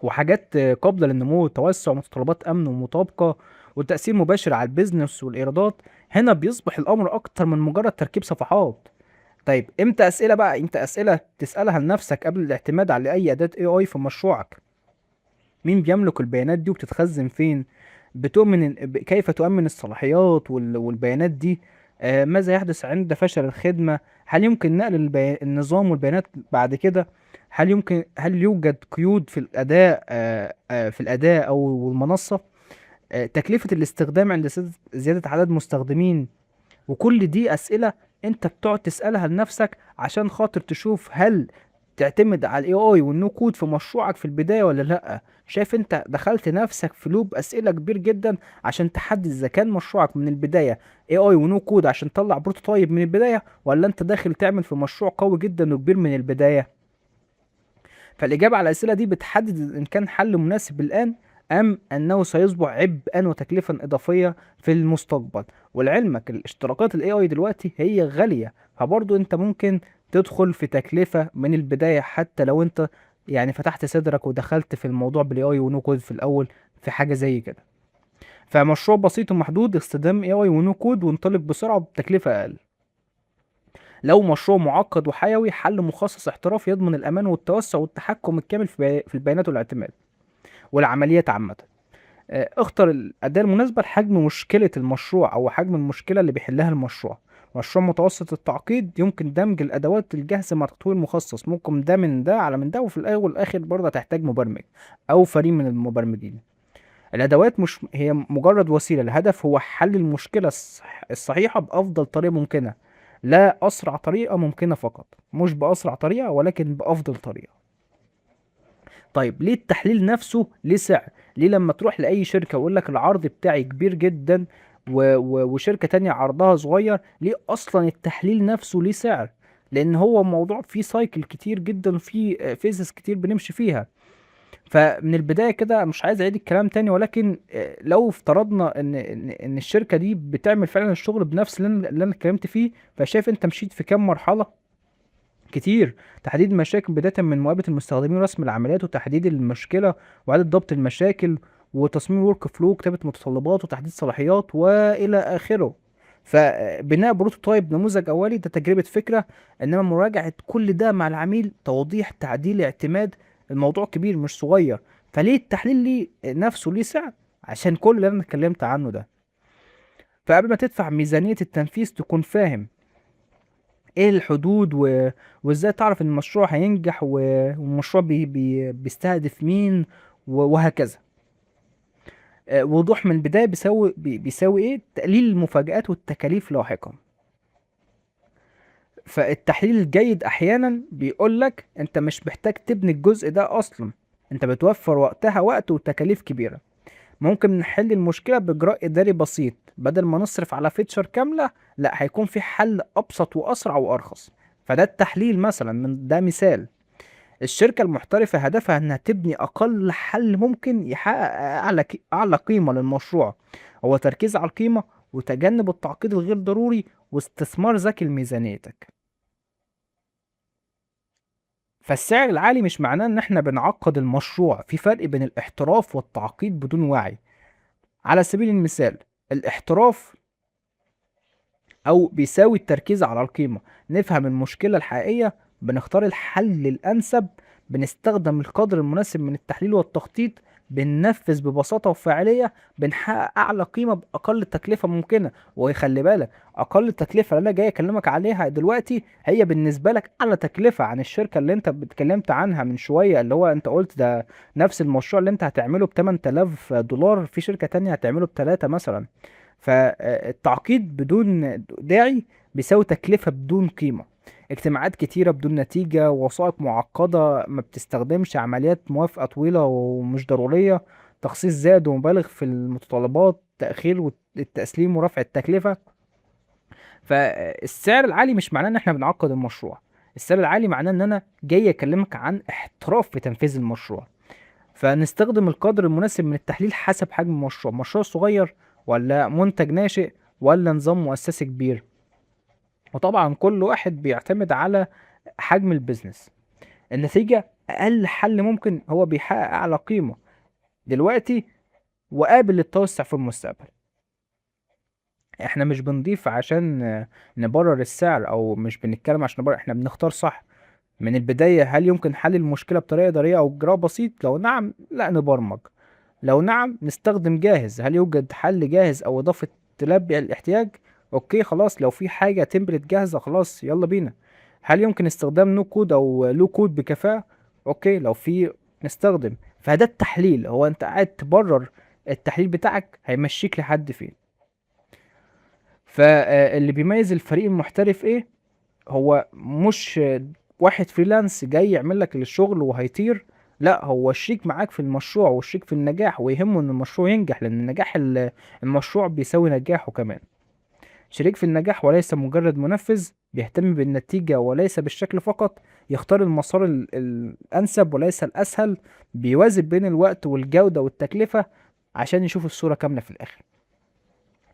وحاجات قابلة للنمو والتوسع، ومتطلبات أمن ومطابقة، وتأثير مباشر على البيزنس والإيرادات. هنا بيصبح الأمر أكتر من مجرد تركيب صفحات. طيب، امتى اسئله تسالها لنفسك قبل الاعتماد على اي اداه اي اي في مشروعك؟ مين بيملك البيانات دي وبتتخزن فين؟ كيف تؤمن الصلاحيات والبيانات دي؟ ماذا يحدث عند فشل الخدمه؟ هل يمكن نقل النظام والبيانات بعد كده؟ هل يوجد قيود في الاداء في الاداء او المنصه؟ تكلفه الاستخدام عند زياده عدد مستخدمين؟ وكل دي أسئلة انت بتقعد تسألها لنفسك عشان خاطر تشوف هل تعتمد على الاي اي والنو كود في مشروعك في البداية ولا لا. شايف انت دخلت نفسك في لوب أسئلة كبير جدا عشان تحدد اذا كان مشروعك من البداية اي اي ونو كود عشان تطلع بروتوتايب من البداية، ولا انت داخل تعمل في مشروع قوي جدا وكبير من البداية. فالإجابة على الأسئلة دي بتحدد إن كان حل مناسب الآن، أم أنه سيصبح عبئا وتكلفة إضافية في المستقبل. ولعلمك الاشتراكات ال AI دلوقتي هي غالية، فبرضه أنت ممكن تدخل في تكلفة من البداية، حتى لو انت يعني فتحت صدرك ودخلت في الموضوع بالاي اي ونو كود في الاول في حاجة زي كده. فمشروع بسيط ومحدود استخدام اي اي ونو كود وانطلق بسرعة بتكلفة اقل. لو مشروع معقد وحيوي، حل مخصص احترافي يضمن الامان والتوسع والتحكم الكامل في البيانات والاعتماد والعمليات عامة. اختر الأداة المناسبة لحجم مشكلة المشروع أو حجم المشكلة اللي بيحلها المشروع. مشروع متوسط التعقيد يمكن دمج الأدوات الجاهزة مع تطوير مخصص، ممكن ده من ده على من ده، وفي الأول والآخر برضه هتحتاج مبرمج أو فريق من المبرمجين. الأدوات مش هي مجرد وسيلة، الهدف هو حل المشكلة الصحيحة بأفضل طريقة ممكنة، لا أسرع طريقة ممكنة فقط، مش بأسرع طريقة ولكن بأفضل طريقة. طيب ليه التحليل نفسه ليه سعر؟ ليه لما تروح لأي شركة ويقول لك العرض بتاعي كبير جدا وشركة تانية عرضها صغير، ليه أصلا التحليل نفسه ليه سعر؟ لأن هو موضوع فيه سايكل كتير جدا وفيه فيزز كتير بنمشي فيها. فمن البداية كده مش عايز أعيد الكلام تاني، ولكن لو افترضنا إن الشركة دي بتعمل فعلا الشغل بنفس اللي أنا اتكلمت فيه، فشايف أنت مشيت في كام مرحلة كتير. تحديد مشاكل بداية من مواجهة المستخدمين ورسم العمليات وتحديد المشكلة وإعادة ضبط المشاكل وتصميم ورك فلو وكتابة متطلبات وتحديد صلاحيات وإلى آخره. فبناء بروتوتايب نموذج أولي ده تجربة فكرة، إنما مراجعة كل ده مع العميل، توضيح، تعديل، اعتماد. الموضوع كبير مش صغير. فليه التحليل ليه نفسه ليه سعر؟ عشان كل اللي أنا اتكلمت عنه ده. فقبل ما تدفع ميزانية التنفيذ تكون فاهم ايه الحدود وازاي تعرف ان المشروع هينجح والمشروع بيستهدف مين وهكذا. وضوح من البداية بيساوي ايه؟ تقليل المفاجآت والتكاليف لاحقا. فالتحليل الجيد احيانا بيقولك انت مش محتاج تبني الجزء ده اصلا، انت بتوفر وقت وتكاليف كبيرة. ممكن نحل المشكلة بإجراء إداري بسيط، بدل ما نصرف على فيتشر كاملة لا هيكون في حل أبسط وأسرع وأرخص. فده التحليل مثلا، من ده مثال. الشركة المحترفة هدفها إنها تبني أقل حل ممكن يحقق أعلى قيمة للمشروع. هو تركيز على القيمة وتجنب التعقيد الغير ضروري واستثمار ذكي لميزانيتك. فالسعر العالي مش معناه إن إحنا بنعقد المشروع، في فرق بين الاحتراف والتعقيد بدون وعي. على سبيل المثال، الاحتراف أو بيساوي التركيز على القيمة، نفهم المشكلة الحقيقية، بنختار الحل الأنسب، بنستخدم القدر المناسب من التحليل والتخطيط، بننفذ ببساطة وفاعلية، بنحقق أعلى قيمة بأقل تكلفة ممكنة. ويخلي بالك، أقل تكلفة اللي أنا جاي أكلمك عليها دلوقتي هي بالنسبة لك أعلى تكلفة عن الشركة اللي أنت اتكلمت عنها من شوية، اللي هو أنت قلت ده نفس المشروع اللي أنت هتعمله ب 8000 دولار في شركة تانية هتعمله بتلاتة مثلا. فالتعقيد بدون داعي بيساوي تكلفة بدون قيمة، اجتماعات كتيرة بدون نتيجة، وثائق معقدة ما بتستخدمش، عمليات موافقة طويلة ومش ضرورية، تخصيص زائد ومبالغ في المتطلبات، تأخير التسليم ورفع التكلفة. فالسعر العالي مش معناه ان احنا بنعقد المشروع، السعر العالي معناه ان انا جاي اكلمك عن احتراف في تنفيذ المشروع. فنستخدم القدر المناسب من التحليل حسب حجم المشروع، مشروع صغير ولا منتج ناشئ ولا نظام مؤسسي كبير. وطبعا كل واحد بيعتمد على حجم البيزنس. النتيجة أقل حل ممكن هو بيحقق أعلى قيمة دلوقتي وقابل للتوسع في المستقبل. احنا مش بنضيف عشان نبرر السعر، او مش بنتكلم عشان نبرر، احنا بنختار صح من البداية. هل يمكن حل المشكلة بطريقة إدارية أو إجراء بسيط؟ لو نعم لا نبرمج، لو نعم نستخدم جاهز. هل يوجد حل جاهز أو إضافة تلبي الاحتياج؟ أوكي خلاص، لو في حاجة تمبلت جاهزة خلاص يلا بينا. هل يمكن استخدام نو كود أو لو كود بكفاءة؟ أوكي لو في نستخدم. فده التحليل، هو أنت قاعد تبرر التحليل بتاعك هيمشيك لحد فين. فاللي بيميز الفريق المحترف إيه؟ هو مش واحد فريلانس جاي يعمل لك الشغل وهيطير، لا هو الشريك معاك في المشروع والشريك في النجاح، ويهمه ان المشروع ينجح، لان نجاح المشروع بيساوي نجاحه كمان. شريك في النجاح وليس مجرد منفذ، بيهتم بالنتيجة وليس بالشكل فقط، يختار المسار الأنسب وليس الأسهل، بيوازن بين الوقت والجودة والتكلفة عشان يشوف الصورة كاملة في الآخر.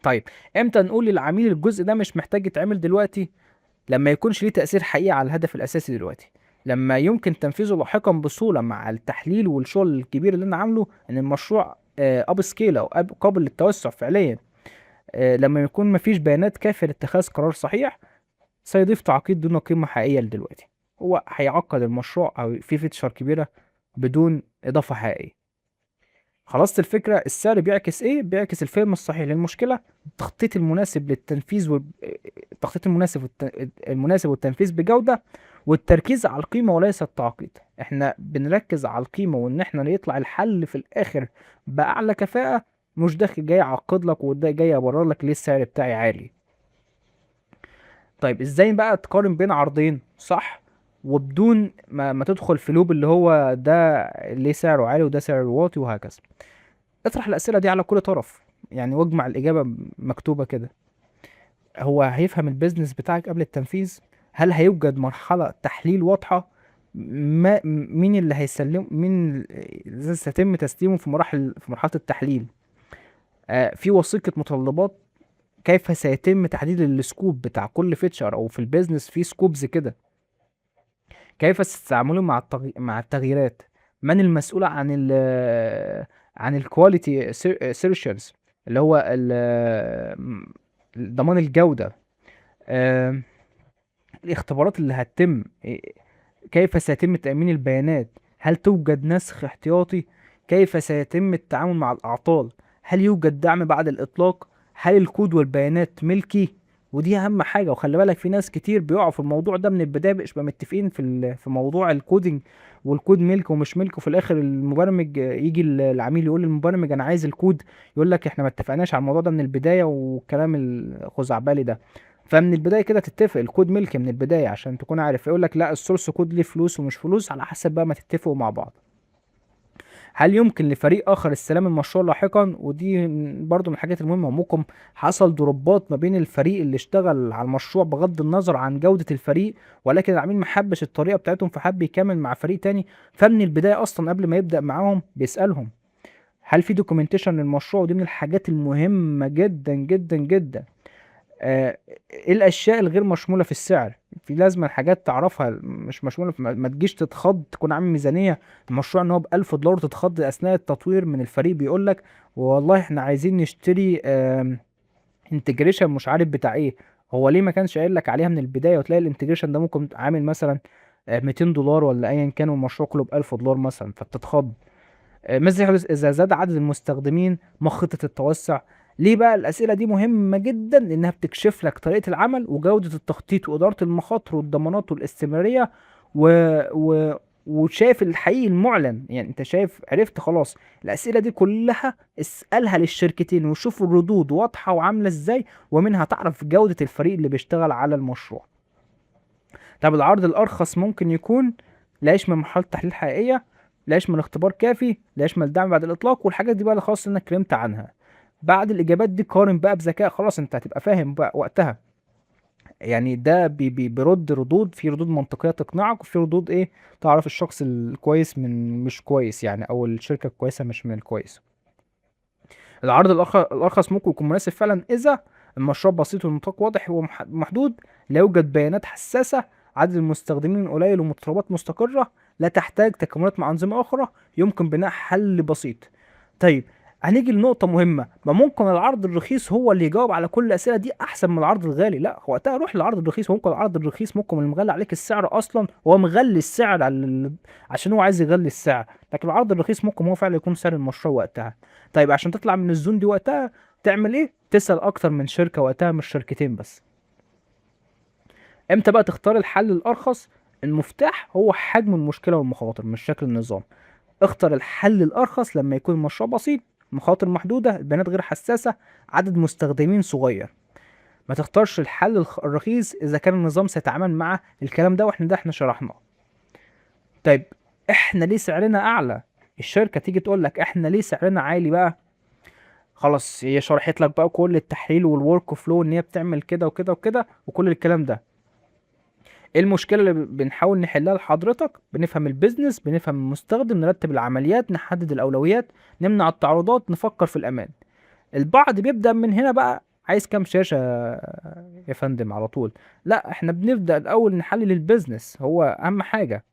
طيب امتى نقول للعميل الجزء ده مش محتاج يتعمل دلوقتي؟ لما يكونش ليه تأثير حقيقي على الهدف الأساسي دلوقتي، لما يمكن تنفيذه لاحقا بسهولة مع التحليل والشغل الكبير اللي أنا عامله، إن المشروع أب سكيل أو قابل للتوسع فعليا. لما يكون مفيش بيانات كافية لاتخاذ قرار صحيح، سيضيف تعقيد دون قيمة حقيقية لدلوقتي. هو هيعقد المشروع أو في فيتشر كبيرة بدون إضافة حقيقية. خلاصة الفكرة، السعر بيعكس ايه؟ بيعكس الفهم الصحيح للمشكلة، التخطيط المناسب للتنفيذ التخطيط المناسب والتنفيذ بجودة، والتركيز على القيمة وليس التعقيد. احنا بنركز على القيمة وان احنا يطلع الحل في الاخر بأعلى كفاءة، مش داخل جاي اعقد لك وده جاي ابرر لك ليه السعر بتاعي عالي. طيب ازاي بقى تقارن بين عرضين صح وبدون ما تدخل في لوب اللي هو ده ليه سعره عالي وده سعره واطي وهكذا؟ اطرح الأسئلة دي على كل طرف، يعني واجمع الإجابة مكتوبة كده. هو هيفهم البيزنس بتاعك قبل التنفيذ؟ هل هيوجد مرحلة تحليل واضحة؟ مين اللي هيسلم، مين اللي سيتم تسليمه في مرحلة التحليل؟ في وثيقة متطلبات؟ كيف سيتم تحديد السكوب بتاع كل فيتشر، او في البيزنس في سكوبز كده؟ كيف ستتعاملوا مع التغييرات؟ من المسؤول عن الكواليتي سيرشرز، اللي هو ضمان الجودة؟ آم، الاختبارات اللي هتتم كيف سيتم تأمين البيانات؟ هل توجد نسخ احتياطي؟ كيف سيتم التعامل مع الأعطال؟ هل يوجد دعم بعد الإطلاق؟ هل الكود والبيانات ملكي؟ ودي أهم حاجة. وخلي بالك في ناس كتير بيقعوا في الموضوع ده من البداية، مش متفقين في موضوع الكودينج، والكود ملك ومش ملك، وفي الآخر المبرمج يجي العميل يقول للمبرمج أنا عايز الكود، يقول لك إحنا ما اتفقناش على الموضوع ده من البداية، والكلام الخزعبلي ده. فمن البدايه كده تتفق الكود ملك من البدايه عشان تكون عارف. يقول لك لا، السورس كود ليه فلوس ومش فلوس، على حسب بقى ما تتفقوا مع بعض. هل يمكن لفريق اخر استلام المشروع لاحقا؟ ودي برضو من الحاجات المهمه. ممكن حصل ضربات ما بين الفريق اللي اشتغل على المشروع بغض النظر عن جوده الفريق، ولكن العميل ما حبش الطريقه بتاعتهم فحب يكمل مع فريق تاني. فمن البدايه اصلا قبل ما يبدا معاهم بيسالهم هل في دوكيومنتيشن للمشروع. ودي من الحاجات المهمه جدا جدا جدا. ايه الاشياء الغير مشموله في السعر؟ في لازم حاجات تعرفها مش مشموله ما تجيش تتخض، تكون عامل ميزانيه المشروع ان هو ب1000 دولار، تتخض اثناء التطوير من الفريق بيقول لك والله احنا عايزين نشتري انتجريشن مش عارف بتاع ايه. هو ليه ما كانش قايل لك عليها من البدايه؟ وتلاقي الانتجريشن ده ممكن عامل مثلا 200 دولار ولا ايا كان، والمشروع كله ب1000 دولار مثلا، فبتتخض. ماذا يحدث إذا زاد عدد المستخدمين؟ ما خطة التوسع؟ ليه بقى الأسئلة دي مهمة جدا؟ لأنها بتكشف لك طريقة العمل وجودة التخطيط وإدارة المخاطر والضمانات والاستمرارية و... و... وشايف الحقيقي المعلن. يعني انت شايف عرفت خلاص. الأسئلة دي كلها اسألها للشركتين وشوف الردود واضحة وعاملة ازاي، ومنها تعرف جودة الفريق اللي بيشتغل على المشروع. طب العرض الأرخص ممكن يكون لا يشمل مرحلة تحليل حقيقية، لا يشمل اختبار كافي، لا يشمل دعم بعد الإطلاق، والحاجات دي بقى اللي خلاص أنا اتكلمت عنها. بعد الإجابات دي قارن بقى بذكاء، خلاص أنت هتبقى فاهم بقى وقتها. يعني ده بيرد ردود، في ردود منطقية تقنعك، وفي ردود إيه تعرف الشخص الكويس من مش كويس يعني، أو الشركة الكويسة مش من الكويس. العرض الأرخص ممكن يكون مناسب فعلا إذا المشروع بسيط والنطاق واضح ومحدود، لا يوجد بيانات حساسة، عدد المستخدمين قليل، ومتطلبات مستقرة، لا تحتاج تكاملات مع أنظمة أخرى، يمكن بناء حل بسيط. طيب هنيجي لنقطة مهمة. ما ممكن العرض الرخيص هو اللي يجاوب على كل الأسئلة دي أحسن من العرض الغالي؟ لا، وقتها روح للعرض الرخيص. ممكن العرض الرخيص ممكن اللي مغلي عليك السعر أصلا هو مغلي السعر عشان هو عايز يغلي السعر، لكن العرض الرخيص ممكن هو فعلا يكون سعر المشروع وقتها. طيب عشان تطلع من الزون دي وقتها تعمل ايه؟ تسأل اكتر من شركة وقتها، مش شركتين بس. امتى بقى تختار الحل الارخص؟ المفتاح هو حجم المشكلة والمخاطر مش شكل النظام. اختر الحل الارخص لما يكون المشروع بسيط، مخاطر محدودة، البيانات غير حساسة، عدد مستخدمين صغير. ما تختارش الحل الرخيص اذا كان النظام سيتعامل مع الكلام ده، واحنا شرحناه. طيب احنا ليه سعرنا اعلى؟ الشركة تيجي تقول لك احنا ليه سعرنا عالي بقى؟ خلاص هي شرحت لك بقى كل التحليل والورك فلو ان هي بتعمل كده وكده وكده وكل الكلام ده. ايه المشكله اللي بنحاول نحلها لحضرتك؟ بنفهم البيزنس، بنفهم المستخدم، نرتب العمليات، نحدد الاولويات، نمنع التعارضات، نفكر في الامان. البعض بيبدا من هنا بقى عايز كام شاشة يا فندم على طول؟ لا، احنا بنبدأ الاول نحلل البيزنس، هو اهم حاجة.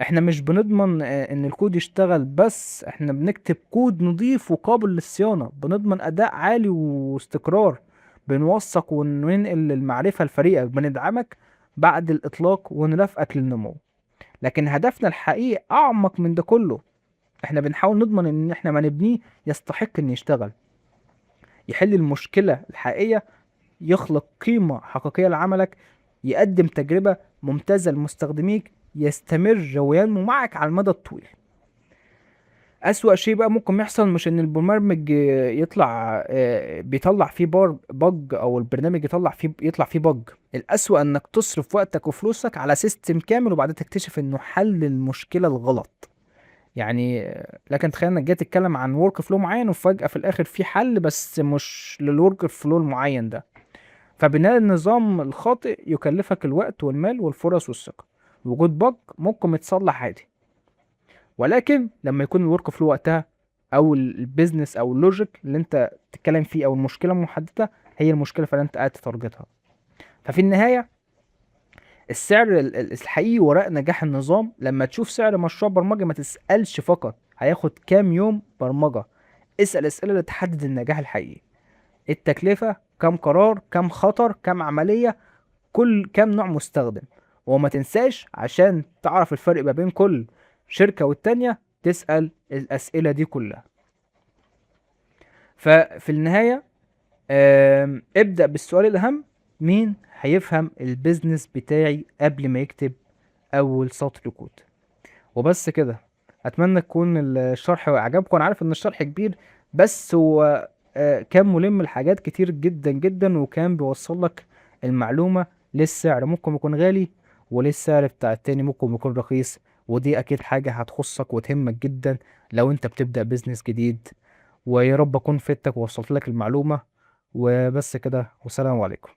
احنا مش بنضمن ان الكود يشتغل بس، احنا بنكتب كود نضيف وقابل للصيانة، بنضمن اداء عالي واستقرار، بنوثق وننقل المعرفة لفريقك، بندعمك بعد الاطلاق ونرافقك للنمو. لكن هدفنا الحقيقي اعمق من ده كله، احنا بنحاول نضمن ان احنا ما نبنيه يستحق ان يشتغل، يحل المشكلة الحقيقية، يخلق قيمة حقيقية لعملك، يقدم تجربة ممتازة لمستخدميك، يستمر وينمو معك على المدى الطويل. أسوأ شيء بقى ممكن يحصل مش إن البرنامج يطلع بيطلع فيه بج، أو البرنامج يطلع فيه بج. الأسوأ إنك تصرف وقتك وفلوسك على سيستم كامل وبعدين تكتشف إنه حل المشكلة الغلط. يعني لكن تخيل إنك جاي تتكلم عن ورك فلو معين وفجأة في الآخر في حل بس مش للورك فلو المعين ده. فبناء النظام الخاطئ يكلفك الوقت والمال والفرص والثقة. وجود بج ممكن يتصلح عادي، ولكن لما يكون الورك فلو وقتها، او البيزنس او اللوجيك اللي انت بتتكلم فيه، او المشكله المحدده هي المشكله فعلا انت قاعد تتارجتها. ففي النهايه السعر الحقيقي وراء نجاح النظام، لما تشوف سعر مشروع برمجه ما تسالش فقط هياخد كام يوم برمجه، اسال اسئله اللي تحدد النجاح الحقيقي. التكلفه، كم قرار، كم خطر، كم عمليه، كام نوع مستخدم. وما تنساش عشان تعرف الفرق ما بين كل شركة والتانية تسأل الأسئلة دي كلها. ففي النهاية ابدأ بالسؤال الأهم: مين هيفهم البيزنس بتاعي قبل ما يكتب أول سطر كود؟ وبس كده. أتمنى تكون الشرح عجبكم. أنا عارف إن الشرح كبير، بس هو كان ملم لحاجات كتير جدا جدا، وكان بيوصل لك المعلومة. للسعر ممكن يكون غالي، وللسعر بتاع التاني ممكن يكون رخيص، ودي أكيد حاجة هتخصك وتهمك جدا لو أنت بتبدأ بيزنس جديد. ويا رب أكون فدتك ووصلت لك المعلومة. وبس كده، والسلام عليكم.